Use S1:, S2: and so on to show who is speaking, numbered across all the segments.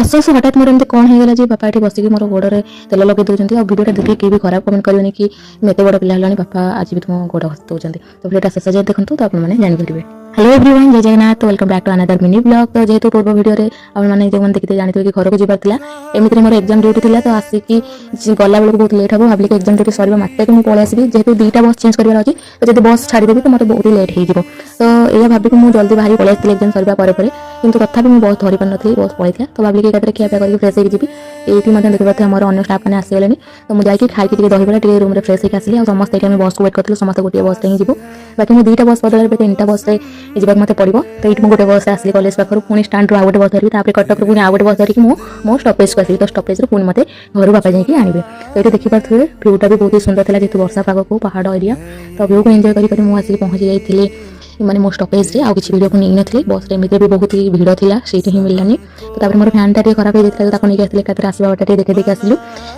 S1: आसु आसु हठात मोर एमती कौन होगा जी बापा ये बसिक मोर गोड़े तेल लगे दौरान और भिडियो देखिए किए भी खराब कमेंट करेंगे कि एत बड़ पिला बापा आज भी तुम गोड़ घसी दौरान तो भिडियो शेष जाए देखो तो आपने जानीपर। हेलो एवरीवन जय Jagannath welcome back to another mini blog. तो जेहेतु पूर्व वीडियो रे आपने जो देखते जानते कि घर को जीवार था एमती मोर एग्जाम ड्यूटी था तो आसिकी गला बेलू बहुत लेट हम भाविक एग्जाम ड्यूटी सर मात्रे मुझे पलि आसबि जेहेतु दुईटा बस चेंज करार अच्छी तो जब बस छाड़देवी तो मतलब बहुत लेट हो तो यह भाविक मुझे जल्दी बाहरी पलि आसती एग्जाम सर किंतु तथा मुझे बस धरी पार नी बस पलैया तो भाविक एकाथरे खियापिया करके फ्रेश होगी जी ये देखिए आम अन्न स्टाफ मैंने आसीगले तो मुझे जाकि खाई दहीबड़ा टे रूम फ्रेश होकर आसली और समस्त ये बस को वेट करते समस्त गोटे बस ही जीव बाकी मुझे दुईटा बस बदल तीनटा बस जावाक मत पड़ो तो ये गोटे बस आसली कॉलेज पाखर पुणी स्टाण्ड रू गोटे बस धरबी कटक पुणी गोटे बस धरिकी मो स्टपेज को आसली तो स्टपेज पुणी मत घर बापा जाकि आने तो ये देखिपे भ्यूटा भी बहुत ही सुंदर था जेहतु वर्षा पाग को पहाड़ एरिया तो भ्यू को एंजॉय करी मुझे पहुँची जाइए माने मो स्टपेज आउ किसी वीडियो को नहीं नी बस एमती भी बहुत ही भिड़ था सीट ही मिललानी तो मोर फैन टा खराब हो जाता तो नहीं आसते आसवा बाटा देखे देखे आसलु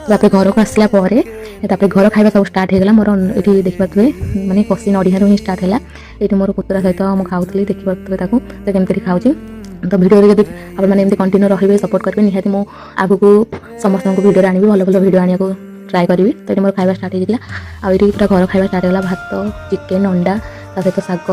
S1: घर को आसला घर खाଇବା सब स्टार्ट होगा मोर ये देखिपे माने कषि नड़िया ही स्टार्ट है ये मोर पुतरा सहित मुझे खाऊली देखिपे तो केमती खाऊँ तो भिडियो जब आपने कंटिन्यू रही सपोर्ट करेंगे निहाती मु आगु को समस्त भिडियो आनी भल भल भिडियो आने को ट्राए करी तो ये मोर खाଇବା स्टार्ट होता आउरी पूरा घर खाଇବା स्टार्ट होगा भात चिकेन अंडा सहित शाग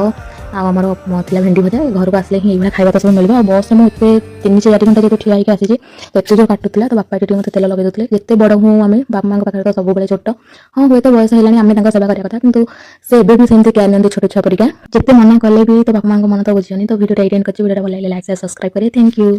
S1: आमर था भेंडी भजा घर को आसले ही खाଇବା तो सब मिलवा बस मुझे 3-4 घंटा जो ठिया होकर आसी तो एत जो काटुला तो बापा ये मतलब तेल लगे देते जिते बड़ हूँ आम बापा माँ पाखे तो सब छोट हाँ हुए तो बयस है आम सेवा करवा कथा कितु से भी सेमती केयर नि छोट छुआ परिका जिते मना कले भी तो बापा माँ मन तो बुझे तो भिडियो एंड कर भिडियो भल लाइक सब्सक्राइब करें थैंक यू।